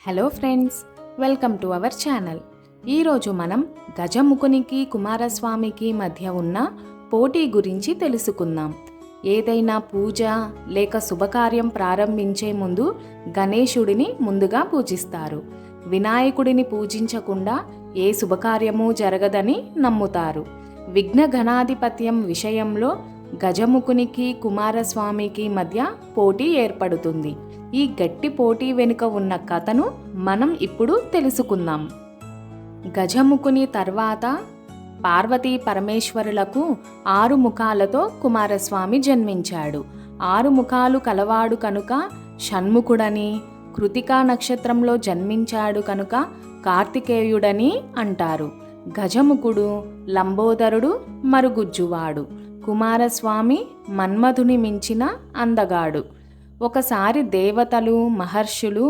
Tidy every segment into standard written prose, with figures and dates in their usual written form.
Hello friends, welcome to our channel. ఈరోజు మనం గజముఖునికి కుమారస్వామికి మధ్య ఉన్న పోటీ గురించి తెలుసుకుందాం. ఏదైనా పూజ లేక శుభకార్యం ప్రారంభించే ముందు గణేశుడిని ముందుగా పూజిస్తారు. వినాయకుడిని పూజించకుండా ఏ శుభకార్యము జరగదని నమ్ముతారు. విఘ్న గణాధిపత్యం విషయంలో గజముఖునికి కుమారస్వామికి మధ్య పోటీ ఏర్పడుతుంది. ఈ గట్టి పోటీ వెనుక ఉన్న కథను మనం ఇప్పుడు తెలుసుకుందాం. గజముఖుని తర్వాత పార్వతీ పరమేశ్వరులకు 6 ముఖాలతో కుమారస్వామి జన్మించాడు. 6 ముఖాలు కలవాడు కనుక షణ్ముఖుడని, కృతికా నక్షత్రంలో జన్మించాడు కనుక కార్తికేయుడని అంటారు. గజముఖుడు లంబోదరుడు, మరుగుజ్జువాడు. కుమారస్వామి మన్మధుని మించిన అందగాడు. ఒకసారి దేవతలు, మహర్షులు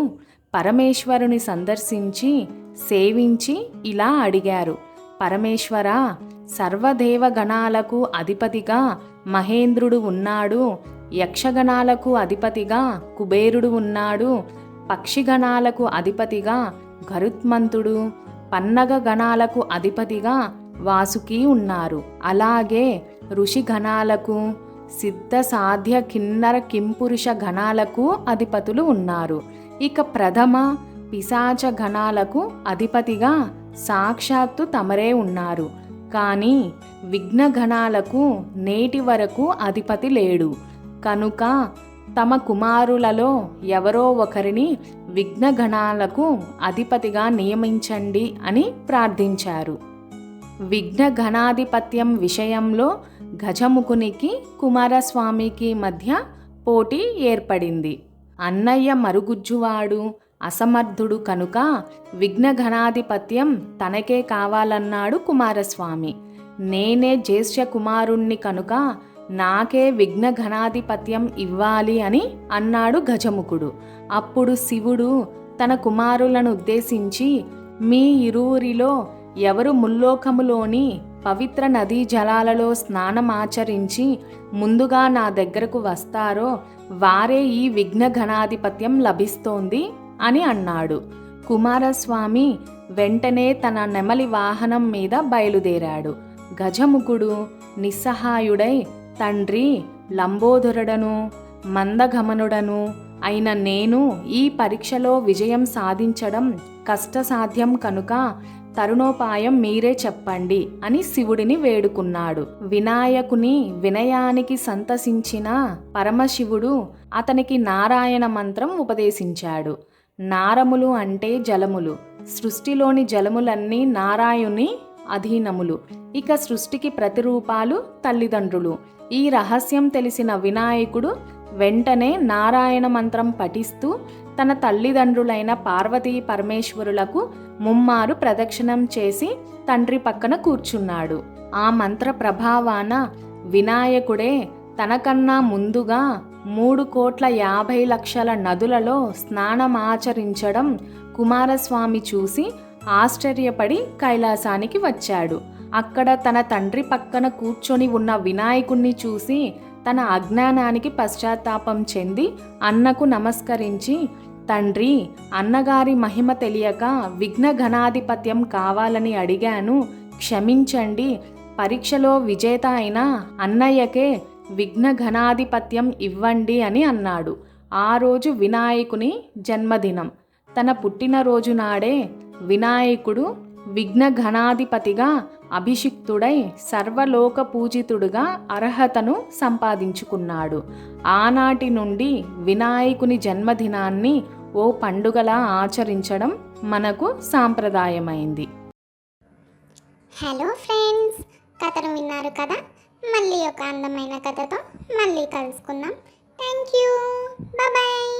పరమేశ్వరుని సందర్శించి సేవించి ఇలా అడిగారు: పరమేశ్వర, సర్వదేవగణాలకు అధిపతిగా మహేంద్రుడు ఉన్నాడు, యక్షగణాలకు అధిపతిగా కుబేరుడు ఉన్నాడు, పక్షిగణాలకు అధిపతిగా గరుత్మంతుడు, పన్నగ గణాలకు అధిపతిగా వాసుకి ఉన్నారు. అలాగే ఋషిగణాలకు, సిద్ధ సాధ్య కిన్నర కింపురుష గణాలకు అధిపతులు ఉన్నారు. ఇక ప్రథమ పిశాచ గణాలకు అధిపతిగా సాక్షాత్తు తమరే ఉన్నారు. కానీ విఘ్న గణాలకు నేటి వరకు అధిపతి లేడు. కనుక తమ కుమారులలో ఎవరో ఒకరిని విఘ్న గణాలకు అధిపతిగా నియమించండి అని ప్రార్థించారు. విఘ్న గణాధిపత్యం విషయంలో గజముఖునికి కుమారస్వామికి మధ్య పోటీ ఏర్పడింది. అన్నయ్య మరుగుజ్జువాడు, అసమర్థుడు కనుక విఘ్న గణాధిపత్యం తనకే కావాలన్నాడు కుమారస్వామి. నేనే జ్యేష్ఠ కుమారుణ్ణి కనుక నాకే విఘ్న గణాధిపత్యం ఇవ్వాలి అని అన్నాడు గజముఖుడు. అప్పుడు శివుడు తన కుమారులను ఉద్దేశించి, మీ ఇరువురిలో ఎవరు ముల్లోకములోని పవిత్ర నదీ జలాలలో స్నానమాచరించి ముందుగా నా దగ్గరకు వస్తారో వారే ఈ విఘ్న గణాధిపత్యం లభిస్తోంది అని అన్నాడు. కుమారస్వామి వెంటనే తన నెమలి వాహనం మీద బయలుదేరాడు. గజముఖుడు నిస్సహాయుడై, తండ్రి, లంబోదరుడను మందగమనుడను అయిన నేను ఈ పరీక్షలో విజయం సాధించడం కష్టసాధ్యం కనుక తరుణోపాయం మీరే చెప్పండి అని శివుడిని వేడుకున్నాడు. వినాయకుని వినయానికి సంతసించిన పరమశివుడు అతనికి నారాయణ మంత్రం ఉపదేశించాడు. నారములు అంటే జలములు. సృష్టిలోని జలములన్నీ నారాయుని అధీనములు. ఇక సృష్టికి ప్రతిరూపాలు తల్లిదండ్రులు. ఈ రహస్యం తెలిసిన వినాయకుడు వెంటనే నారాయణ మంత్రం పఠిస్తూ తన తల్లిదండ్రులైన పార్వతీ పరమేశ్వరులకు ముమ్మారు ప్రదక్షిణం చేసి తండ్రి పక్కన కూర్చున్నాడు. ఆ మంత్ర ప్రభావాన వినాయకుడే తనకన్నా ముందుగా 3,50,00,000 నదులలో స్నానమాచరించడం కుమారస్వామి చూసి ఆశ్చర్యపడి కైలాసానికి వచ్చాడు. అక్కడ తన తండ్రి పక్కన కూర్చొని ఉన్న వినాయకుణ్ణి చూసి తన అజ్ఞానానికి పశ్చాత్తాపం చెంది అన్నకు నమస్కరించి, తండ్రి, అన్నగారి మహిమ తెలియక విఘ్న గణాధిపత్యం కావాలని అడిగాను, క్షమించండి. పరీక్షలో విజేత అయిన అన్నయ్యకే విఘ్న గణాధిపత్యం ఇవ్వండి అని అన్నాడు. ఆ రోజు వినాయకుని జన్మదినం. తన పుట్టినరోజు నాడే వినాయకుడు విఘ్న గణాధిపతిగా అభిషిక్తుడై సర్వలోక పూజితుడుగా అర్హతను సంపాదించుకున్నాడు. ఆనాటి నుండి వినాయకుని జన్మదినాన్ని ఓ పండుగలా ఆచరించడం మనకు సాంప్రదాయమైంది. హలో ఫ్రెండ్స్, కథను విన్నారు కదా. మళ్ళీ ఒక అందమైన కథతో మళ్ళీ కలుసుకుందాం. Thank you. బాయ్.